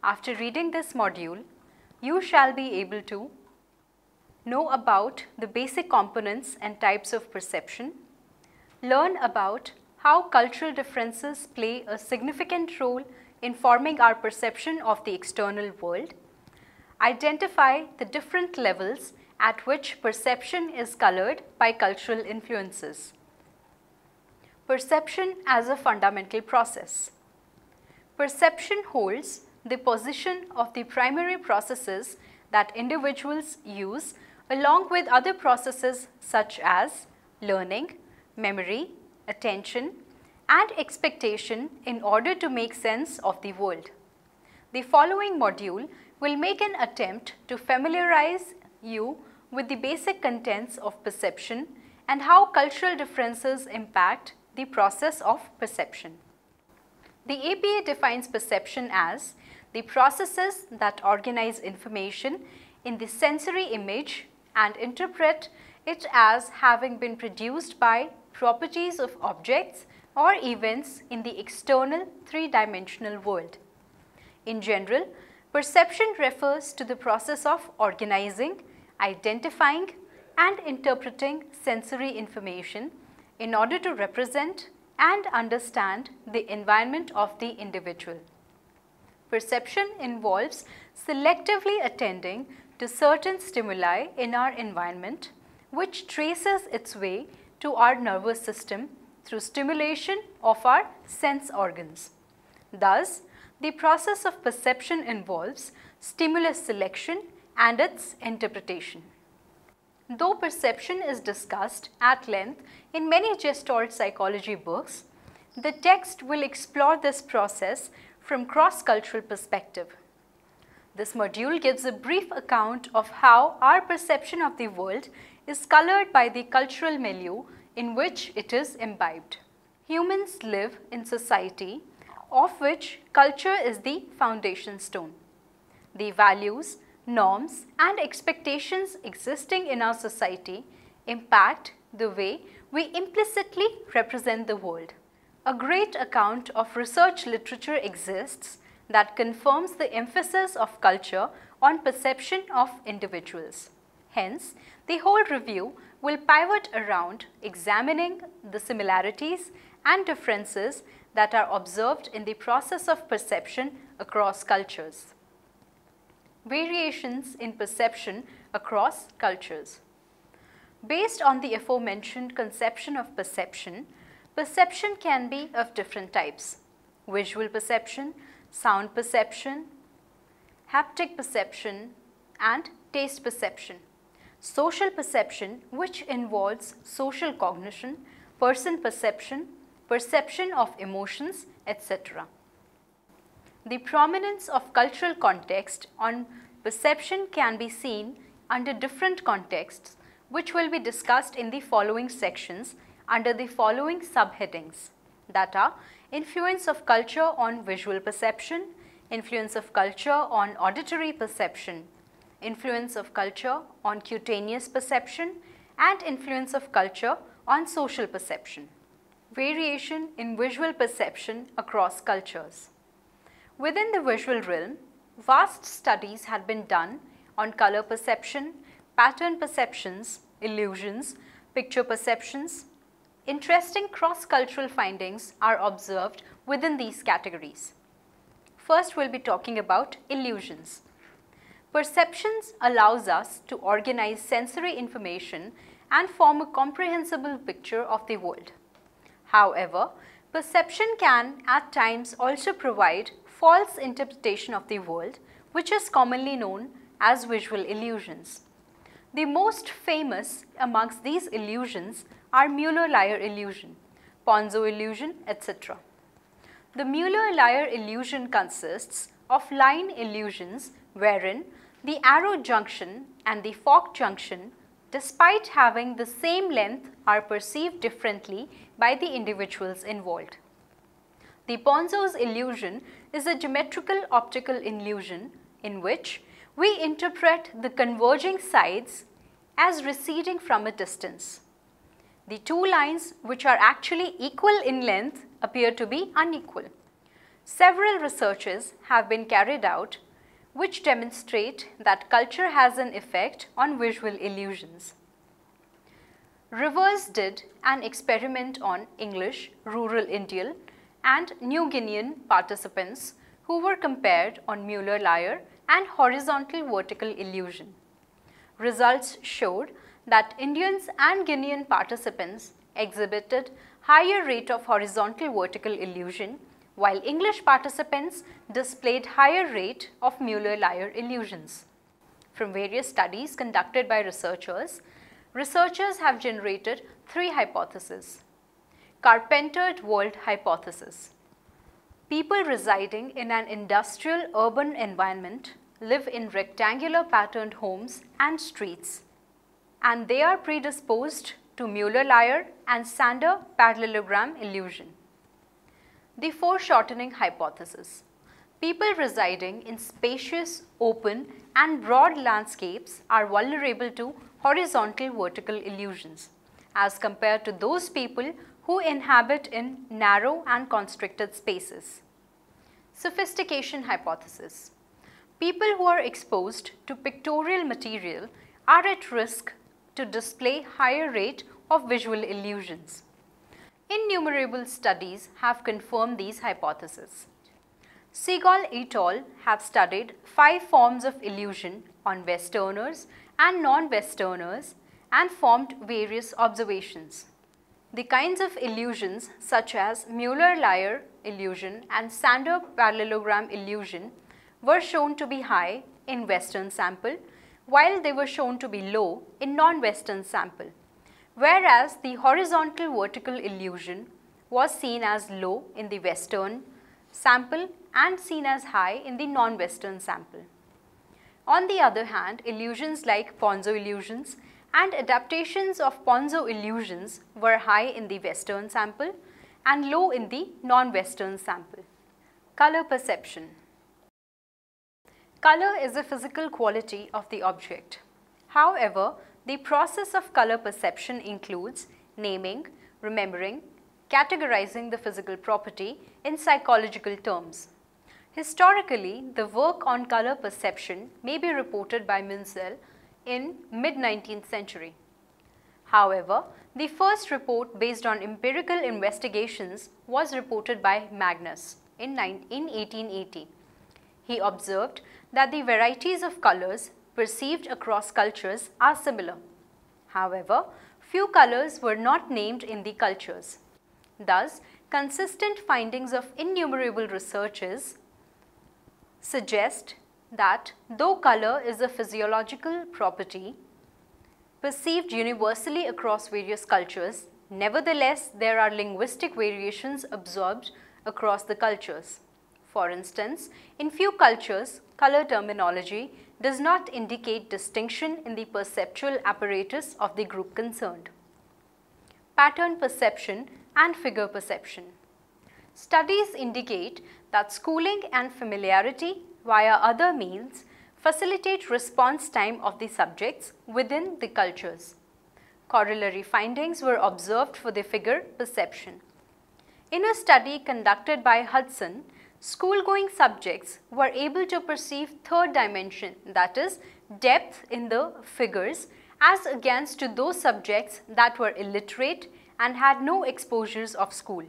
After reading this module, you shall be able to know about the basic components and types of perception, learn about how cultural differences play a significant role in forming our perception of the external world, identify the different levels at which perception is colored by cultural influences. Perception as a fundamental process. Perception holds the position of the primary processes that individuals use along with other processes such as learning, memory, attention, and expectation in order to make sense of the world. The following module will make an attempt to familiarize you with the basic contents of perception and how cultural differences impact the process of perception. The APA defines perception as the processes that organize information in the sensory image and interpret it as having been produced by properties of objects or events in the external three-dimensional world. In general, perception refers to the process of organizing, identifying, and interpreting sensory information in order to represent and understand the environment of the individual. Perception involves selectively attending to certain stimuli in our environment, which traces its way to our nervous system through stimulation of our sense organs. Thus, the process of perception involves stimulus selection and its interpretation. Though perception is discussed at length in many Gestalt psychology books, the text will explore this process from cross-cultural perspective. This module gives a brief account of how our perception of the world is colored by the cultural milieu in which it is imbibed. Humans live in society of which culture is the foundation stone. The values, norms, and expectations existing in our society impact the way we implicitly represent the world. A great account of research literature exists that confirms the emphasis of culture on perception of individuals. Hence, the whole review will pivot around examining the similarities and differences that are observed in the process of perception across cultures. Variations in perception across cultures. Based on the aforementioned conception of perception, perception can be of different types: visual perception, sound perception, haptic perception, and taste perception. Social perception, which involves social cognition, person perception, perception of emotions, etc. The prominence of cultural context on perception can be seen under different contexts, which will be discussed in the following sections under the following subheadings, that are influence of culture on visual perception, influence of culture on auditory perception, influence of culture on cutaneous perception, and influence of culture on social perception. Variation in visual perception across cultures. Within the visual realm, vast studies had been done on color perception, pattern perceptions, illusions, picture perceptions. Interesting cross-cultural findings are observed within these categories. First, we'll be talking about illusions. Perceptions allows us to organize sensory information and form a comprehensible picture of the world. However, perception can at times also provide false interpretation of the world, which is commonly known as visual illusions. The most famous amongst these illusions are Mueller-Lyer illusion, Ponzo illusion, etc. The Mueller-Lyer illusion consists of line illusions wherein the arrow junction and the fork junction, despite having the same length, are perceived differently by the individuals involved. The Ponzo's illusion is a geometrical optical illusion in which we interpret the converging sides as receding from a distance. The two lines which are actually equal in length appear to be unequal. Several researches have been carried out which demonstrate that culture has an effect on visual illusions. Rivers did an experiment on English, rural Indian and New Guinean participants who were compared on Mueller-Lyer and horizontal-vertical illusion. Results showed that Indians and Guinean participants exhibited higher rate of horizontal-vertical illusion, while English participants displayed higher rate of Mueller-Lyer illusions. From various studies conducted by researchers have generated three hypotheses. Carpentered world hypothesis. People residing in an industrial urban environment live in rectangular patterned homes and streets, and they are predisposed to Mueller-Lyer and Sander parallelogram illusion. The foreshortening hypothesis. People residing in spacious, open and broad landscapes are vulnerable to horizontal-vertical illusions as compared to those people who inhabit in narrow and constricted spaces. Sophistication hypothesis. People who are exposed to pictorial material are at risk to display higher rate of visual illusions. Innumerable studies have confirmed these hypotheses. Segal et al. Have studied 5 forms of illusion on Westerners and non-Westerners and formed various observations. The kinds of illusions such as Mueller-Lyer illusion and Sander parallelogram illusion were shown to be high in Western sample, while they were shown to be low in non-Western sample, whereas the horizontal-vertical illusion was seen as low in the Western sample and seen as high in the non-Western sample. On the other hand, illusions like Ponzo illusions and adaptations of Ponzo illusions were high in the Western sample and low in the non-Western sample. Color perception. Color is a physical quality of the object. However, the process of color perception includes naming, remembering, categorizing the physical property in psychological terms. Historically, the work on color perception may be reported by Munsell in mid-19th century. However, the first report based on empirical investigations was reported by Magnus in 1880. He observed that the varieties of colors perceived across cultures are similar. However, few colors were not named in the cultures. Thus, consistent findings of innumerable researches suggest that though color is a physiological property perceived universally across various cultures, nevertheless there are linguistic variations observed across the cultures. For instance, in few cultures, color terminology does not indicate distinction in the perceptual apparatus of the group concerned. Pattern perception and figure perception. Studies indicate that schooling and familiarity via other means facilitate response time of the subjects within the cultures. Corollary findings were observed for the figure perception. In a study conducted by Hudson, school-going subjects were able to perceive third dimension, that is, depth in the figures, as against to those subjects that were illiterate and had no exposures of school.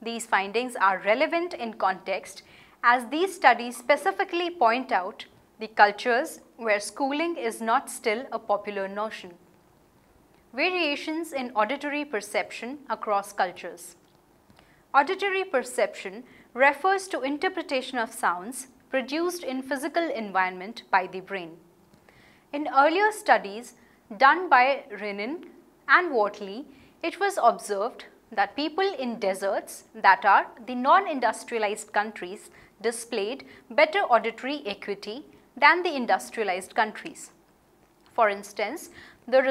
These findings are relevant in context as these studies specifically point out the cultures where schooling is not still a popular notion. Variations in auditory perception across cultures. Auditory perception refers to interpretation of sounds produced in physical environment by the brain. In earlier studies done by Renin and Wortley, it was observed that people in deserts, that are the non-industrialized countries, displayed better auditory acuity than the industrialized countries. For instance, the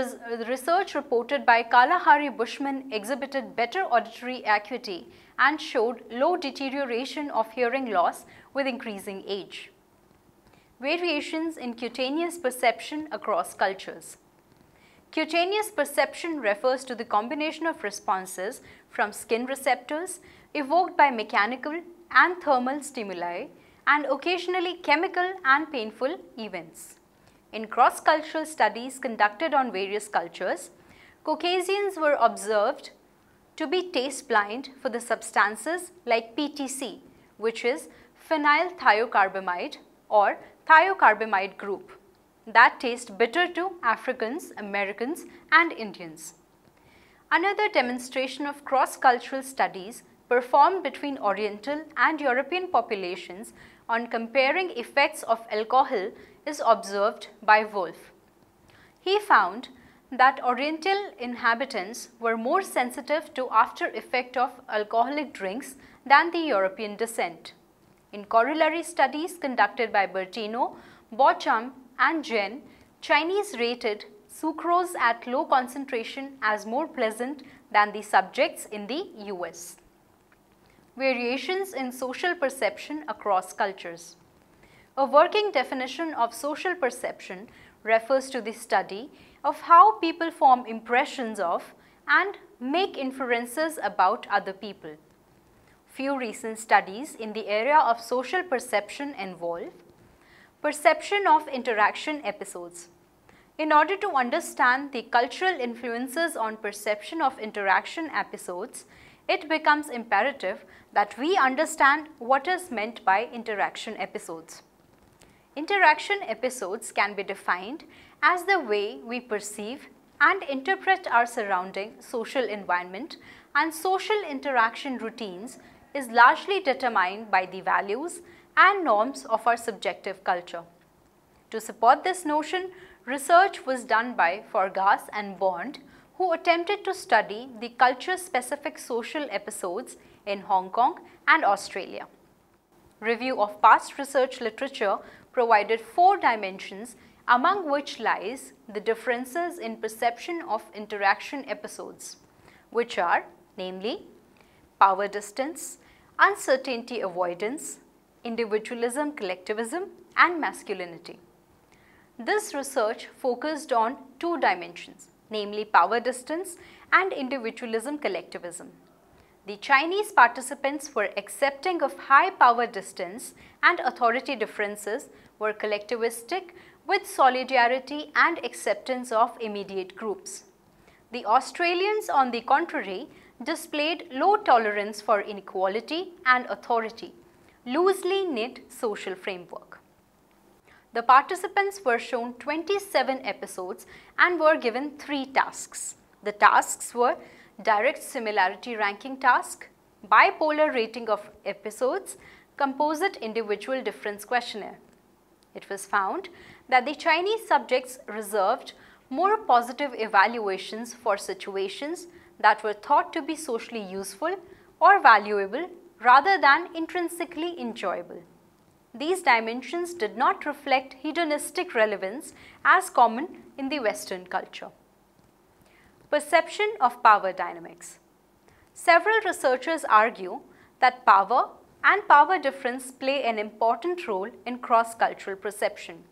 research reported by Kalahari Bushman exhibited better auditory acuity and showed low deterioration of hearing loss with increasing age. Variations in cutaneous perception across cultures. Cutaneous perception refers to the combination of responses from skin receptors evoked by mechanical and thermal stimuli, and occasionally chemical and painful events. In cross-cultural studies conducted on various cultures, Caucasians were observed to be taste blind for the substances like PTC, which is phenyl thiocarbamide or thiocarbamide group, that taste bitter to Africans, Americans and Indians. Another demonstration of cross-cultural studies performed between Oriental and European populations on comparing effects of alcohol is observed by Wolff. He found that Oriental inhabitants were more sensitive to after effect of alcoholic drinks than the European descent. In corollary studies conducted by Bertino, Bochum and Jen, Chinese rated sucrose at low concentration as more pleasant than the subjects in the US. Variations in social perception across cultures. A working definition of social perception refers to the study of how people form impressions of and make inferences about other people. Few recent studies in the area of social perception involve perception of interaction episodes. In order to understand the cultural influences on perception of interaction episodes, it becomes imperative that we understand what is meant by interaction episodes. Interaction episodes can be defined as the way we perceive and interpret our surrounding social environment, and social interaction routines is largely determined by the values and norms of our subjective culture. To support this notion, research was done by Forgas and Bond, who attempted to study the culture-specific social episodes in Hong Kong and Australia. Review of past research literature provided 4 dimensions, among which lies the differences in perception of interaction episodes, which are namely power distance, uncertainty avoidance, individualism, collectivism, and masculinity. This research focused on 2 dimensions, namely power distance and individualism, collectivism. The Chinese participants were accepting of high power distance and authority differences, were collectivistic with solidarity and acceptance of immediate groups. The Australians, on the contrary, displayed low tolerance for inequality and authority, loosely knit social framework. The participants were shown 27 episodes and were given 3 tasks. The tasks were direct similarity ranking task, bipolar rating of episodes, composite individual difference questionnaire. It was found that the Chinese subjects reserved more positive evaluations for situations that were thought to be socially useful or valuable rather than intrinsically enjoyable. These dimensions did not reflect hedonistic relevance as common in the Western culture. Perception of power dynamics. Several researchers argue that power and power difference play an important role in cross-cultural perception.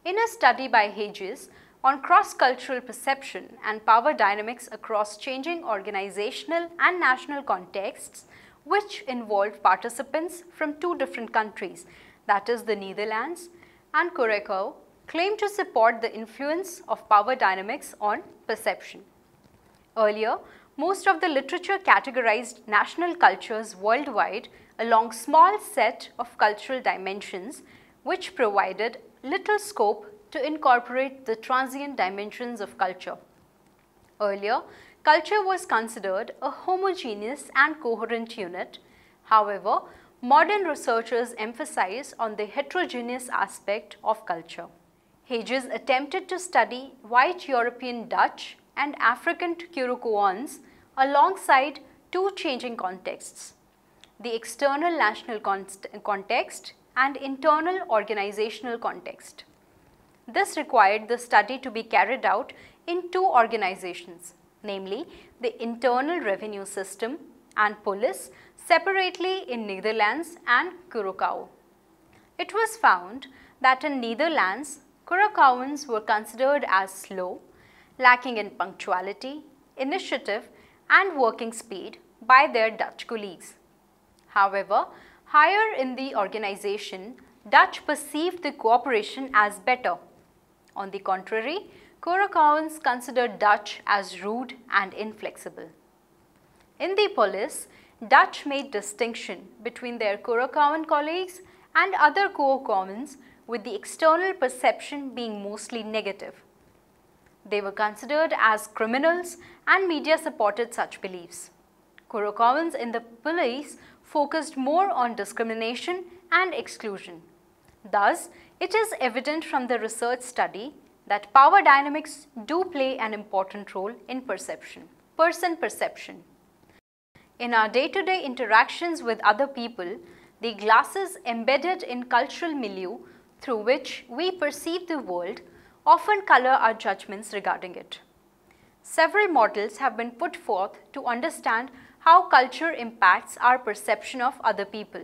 In a study by Hedges on cross-cultural perception and power dynamics across changing organizational and national contexts, which involved participants from 2 different countries, that is the Netherlands and Curacao, claim to support the influence of power dynamics on perception. Earlier, most of the literature categorized national cultures worldwide along small set of cultural dimensions, which provided little scope to incorporate the transient dimensions of culture. Earlier, culture was considered a homogeneous and coherent unit. However, modern researchers emphasize on the heterogeneous aspect of culture. Hedges attempted to study white European Dutch and African Curaçaoans alongside 2 changing contexts, the external national context and internal organizational context. This required the study to be carried out in 2 organizations, namely the Internal Revenue System and Police, separately in Netherlands and Curacao. It was found that in Netherlands, Curaçaoans were considered as slow, lacking in punctuality, initiative and working speed by their Dutch colleagues. However, Higher in the organization, Dutch perceived the cooperation as better. On the contrary, Curaçaoans considered Dutch as rude and inflexible. In the police, Dutch made distinction between their Curaçaoan colleagues and other co-commons, with the external perception being mostly negative. They were considered as criminals and media supported such beliefs. Curaçaoans in the police focused more on discrimination and exclusion. Thus, it is evident from the research study that power dynamics do play an important role in perception. Person perception. In our day-to-day interactions with other people, the glasses embedded in cultural milieu through which we perceive the world often color our judgments regarding it. Several models have been put forth to understand how culture impacts our perception of other people.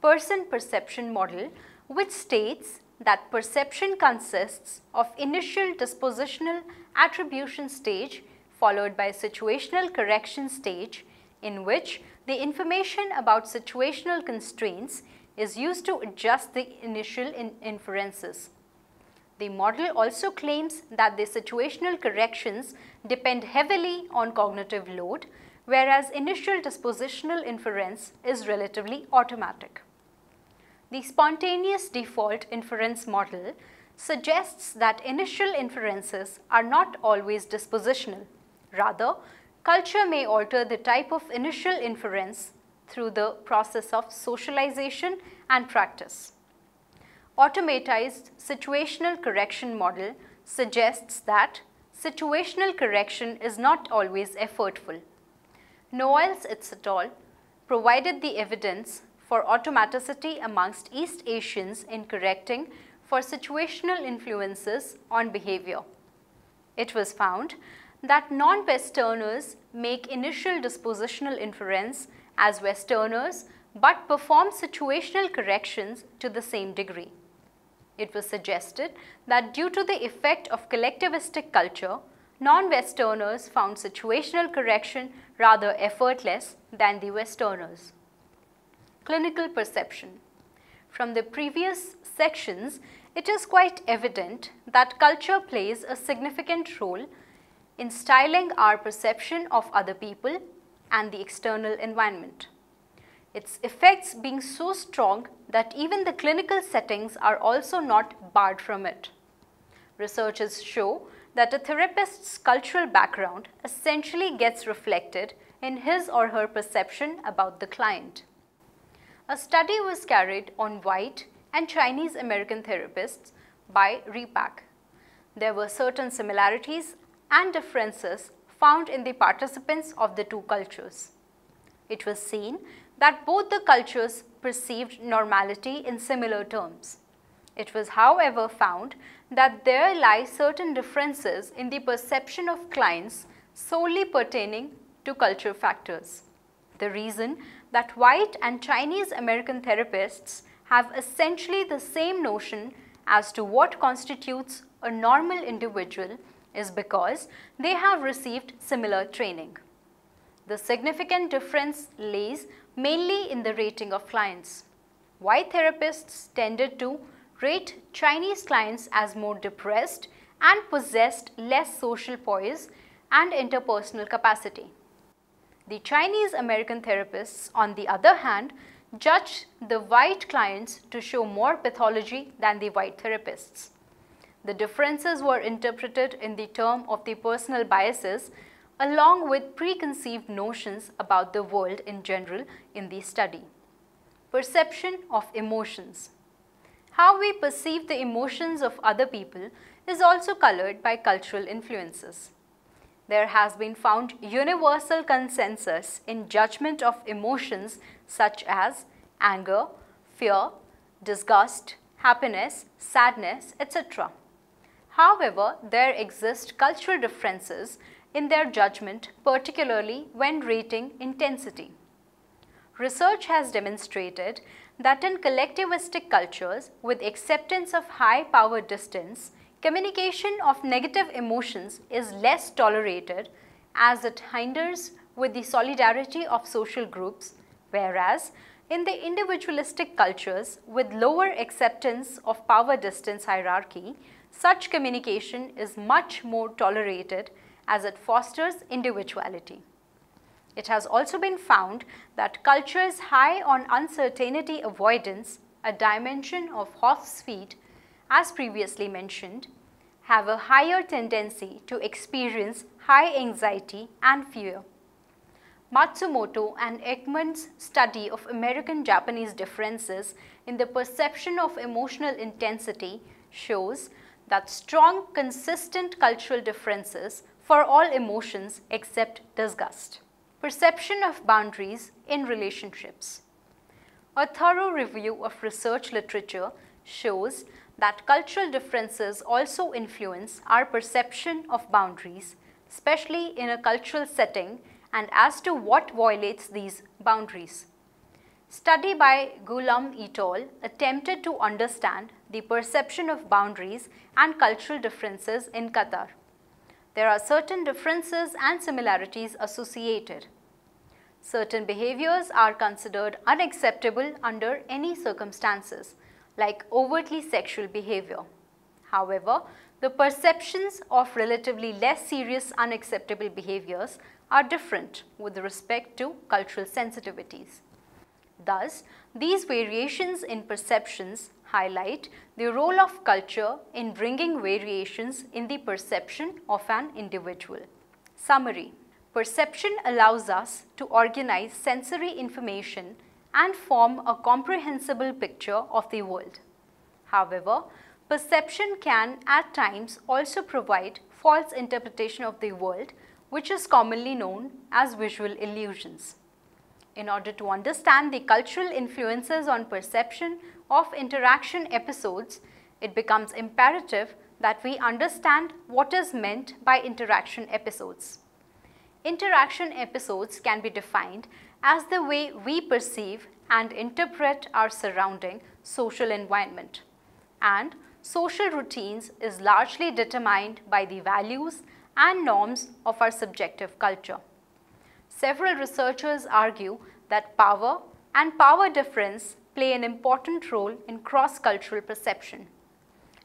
Person perception model, which states that perception consists of initial dispositional attribution stage followed by situational correction stage, in which the information about situational constraints is used to adjust the initial inferences. The model also claims that the situational corrections depend heavily on cognitive load, whereas initial dispositional inference is relatively automatic. The spontaneous default inference model suggests that initial inferences are not always dispositional. Rather, culture may alter the type of initial inference through the process of socialization and practice. Automatized situational correction model suggests that situational correction is not always effortful. Noyles et al. Provided the evidence for automaticity amongst East Asians in correcting for situational influences on behavior. It was found that non-Westerners make initial dispositional inference as Westerners but perform situational corrections to the same degree. It was suggested that due to the effect of collectivistic culture, non-Westerners found situational correction rather effortless than the Westerners. Clinical perception. From the previous sections, it is quite evident that culture plays a significant role in styling our perception of other people and the external environment. Its effects being so strong that even the clinical settings are also not barred from it. Researchers show that a therapist's cultural background essentially gets reflected in his or her perception about the client. A study was carried on white and Chinese American therapists by Repack. There were certain similarities and differences found in the participants of the two cultures. It was seen that both the cultures perceived normality in similar terms. It was, however, found that there lie certain differences in the perception of clients solely pertaining to culture factors. The reason that white and Chinese American therapists have essentially the same notion as to what constitutes a normal individual is because they have received similar training. The significant difference lays mainly in the rating of clients. White therapists tended to rate Chinese clients as more depressed and possessed less social poise and interpersonal capacity. The Chinese American therapists, on the other hand, judged the white clients to show more pathology than the white therapists. The differences were interpreted in the term of the personal biases along with preconceived notions about the world in general in the study. Perception of emotions. How we perceive the emotions of other people is also colored by cultural influences. There has been found universal consensus in judgment of emotions such as anger, fear, disgust, happiness, sadness, etc. However, there exist cultural differences in their judgment, particularly when rating intensity. Research has demonstrated that in collectivistic cultures with acceptance of high power distance, communication of negative emotions is less tolerated as it hinders with the solidarity of social groups, whereas In the individualistic cultures with lower acceptance of power distance hierarchy, such communication is much more tolerated as it fosters individuality. It has also been found that cultures high on uncertainty avoidance, a dimension of Hof's feat, as previously mentioned, have a higher tendency to experience high anxiety and fear. Matsumoto and Ekman's study of American-Japanese differences in the perception of emotional intensity shows that strong, consistent cultural differences for all emotions except disgust. Perception of boundaries in relationships. A thorough review of research literature shows that cultural differences also influence our perception of boundaries, especially in a cultural setting, and as to what violates these boundaries. Study by Ghulam et al. Attempted to understand the perception of boundaries and cultural differences in Qatar. There are certain differences and similarities associated. Certain behaviors are considered unacceptable under any circumstances, like overtly sexual behavior. However, the perceptions of relatively less serious unacceptable behaviors are different with respect to cultural sensitivities. Thus, these variations in perceptions highlight the role of culture in bringing variations in the perception of an individual. Summary: perception allows us to organize sensory information and form a comprehensible picture of the world. However, perception can at times also provide false interpretation of the world, which is commonly known as visual illusions. In order to understand the cultural influences on perception of interaction episodes, it becomes imperative that we understand what is meant by interaction episodes. Interaction episodes can be defined as the way we perceive and interpret our surrounding social environment, and social routines is largely determined by the values and norms of our subjective culture. Several researchers argue that power and power difference play an important role in cross-cultural perception.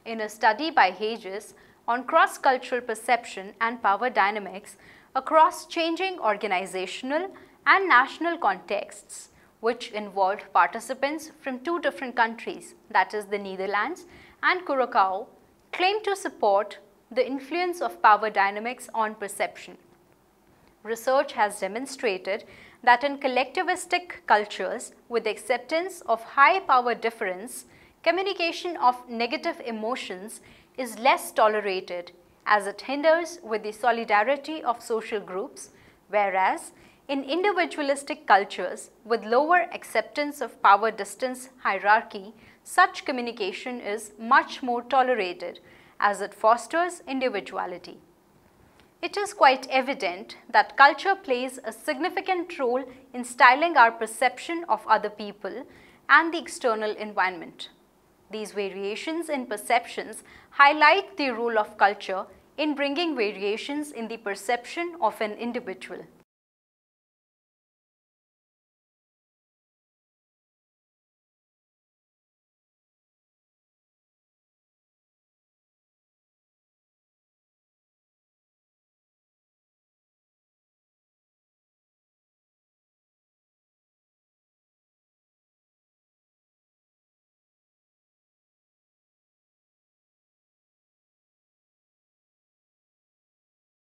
In a study by Hedges on cross-cultural perception and power dynamics across changing organizational and national contexts, which involved participants from two different countries, that is the Netherlands and Curacao, claimed to support the influence of power dynamics on perception. Research has demonstrated that in collectivistic cultures with acceptance of high power difference, communication of negative emotions is less tolerated as it hinders with the solidarity of social groups, whereas in individualistic cultures with lower acceptance of power distance hierarchy, such communication is much more tolerated as it fosters individuality. It is quite evident that culture plays a significant role in styling our perception of other people and the external environment. These variations in perceptions highlight the role of culture in bringing variations in the perception of an individual.